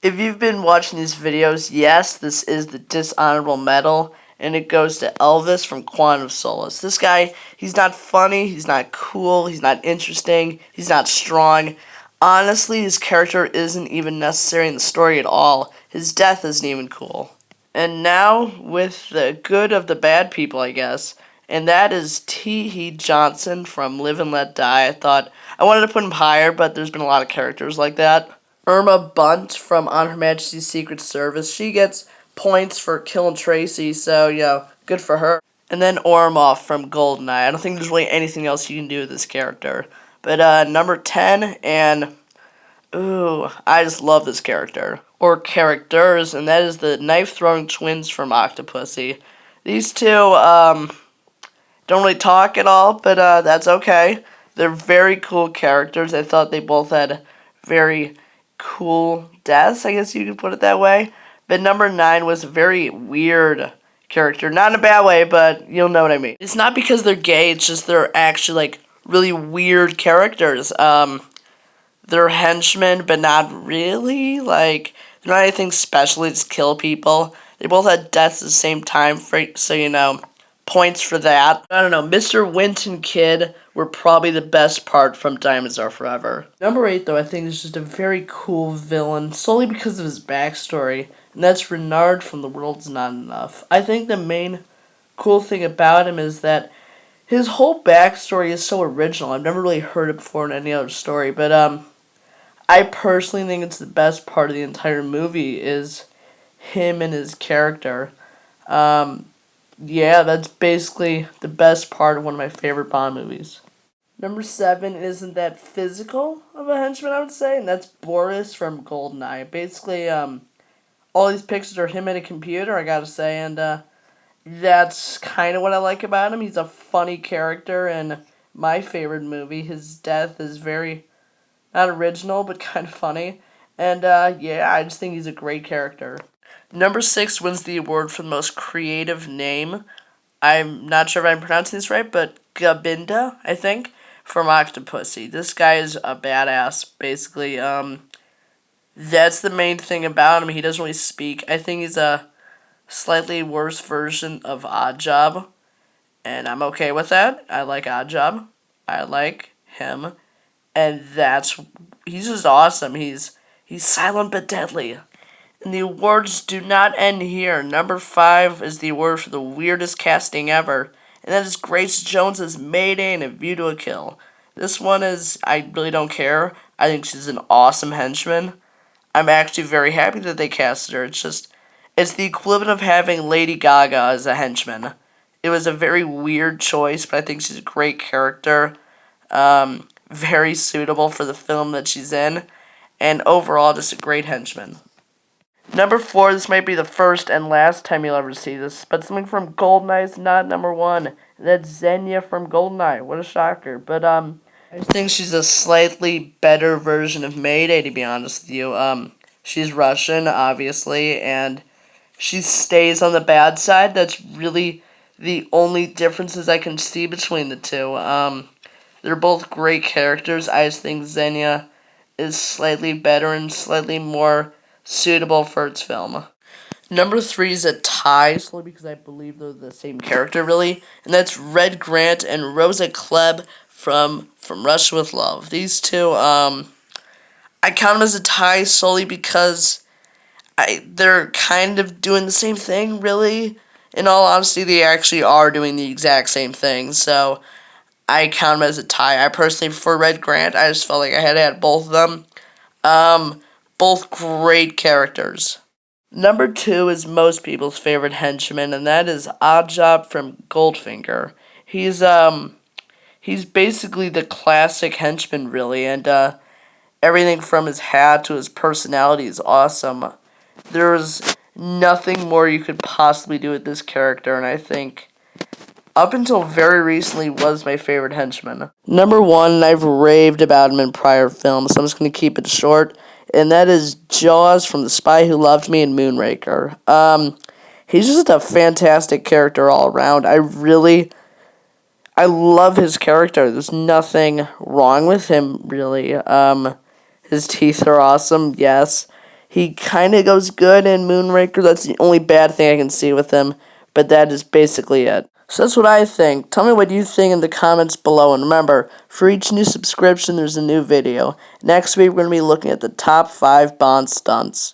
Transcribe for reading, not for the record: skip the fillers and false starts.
If you've been watching these videos, yes, this is the dishonorable medal, and it goes to Elvis from Quantum of Solace. This guy, he's not funny, he's not cool, he's not interesting, he's not strong. Honestly, his character isn't even necessary in the story at all. His death isn't even cool. And now, with the good of the bad people, I guess, and that is T. Heath Johnson from Live and Let Die. I thought I wanted to put him higher, but there's been a lot of characters like that. Irma Bunt from On Her Majesty's Secret Service. She gets points for killing Tracy, so, good for her. And then Ormoff from Goldeneye. I don't think there's really anything else you can do with this character. But, number 10, and, ooh, I just love this character. Or characters, and that is the knife-throwing twins from Octopussy. These two, don't really talk at all, but, that's okay. They're very cool characters. I thought they both had very cool deaths, I guess you could put it that way. But number 9 was a very weird character. Not in a bad way, but you'll know what I mean. It's not because they're gay, it's just they're actually, really weird characters. They're henchmen, but not really. They're not anything special, they just kill people. They both had deaths at the same time, so, points for that. I don't know, Mr. Winton Kid were probably the best part from Diamonds Are Forever. Number 8, though, I think is just a very cool villain, solely because of his backstory, and that's Renard from The World's Not Enough. I think the main cool thing about him is that his whole backstory is so original. I've never really heard it before in any other story, but I personally think it's the best part of the entire movie is him and his character. Yeah, that's basically the best part of one of my favorite Bond movies. Number 7 isn't that physical of a henchman, I would say, and that's Boris from Goldeneye. Basically, all these pictures are him at a computer, I gotta say, and that's kind of what I like about him. He's a funny character, and my favorite movie, his death is very, not original, but kind of funny. And, yeah, I just think he's a great character. Number 6 wins the award for the most creative name. I'm not sure if I'm pronouncing this right, but Gabinda, I think, from Octopussy. This guy is a badass, basically. That's the main thing about him. He doesn't really speak. I think he's a slightly worse version of Oddjob, and I'm okay with that. I like Oddjob. I like him, and he's just awesome. He's silent but deadly. And the awards do not end here. Number 5 is the award for the weirdest casting ever, and that is Grace Jones's Mayday and A View to a Kill. This one is, I really don't care. I think she's an awesome henchman. I'm actually very happy that they casted her. It's the equivalent of having Lady Gaga as a henchman. It was a very weird choice, but I think she's a great character. Very suitable for the film that she's in, and overall, just a great henchman. Number 4, this might be the first and last time you'll ever see this, but something from Goldeneye is not number 1. That's Xenia from Goldeneye. What a shocker. But, I think she's a slightly better version of Mayday, to be honest with you. She's Russian, obviously, and she stays on the bad side. That's really the only differences I can see between the two. They're both great characters. I just think Xenia is slightly better and slightly more suitable for its film. Number 3 is a tie, solely because I believe they're the same character, really, and that's Red Grant and Rosa Klebb from Russia with Love. These two, I count them as a tie solely because they're kind of doing the same thing, really. In all honesty, they actually are doing the exact same thing, so I count them as a tie. I personally prefer Red Grant. I just felt like I had to add both of them. Both great characters. Number 2 is most people's favorite henchman, and that is Oddjob from Goldfinger. He's basically the classic henchman, really, and everything from his hat to his personality is awesome. There's nothing more you could possibly do with this character, and I think up until very recently was my favorite henchman. Number 1, I've raved about him in prior films, so I'm just going to keep it short, and that is Jaws from The Spy Who Loved Me and Moonraker. He's just a fantastic character all around. I love his character. There's nothing wrong with him, really. His teeth are awesome, yes. He kind of goes good in Moonraker. That's the only bad thing I can see with him. But that is basically it. So that's what I think. Tell me what you think in the comments below. And remember, for each new subscription, there's a new video. Next week, we're going to be looking at the top 5 Bond stunts.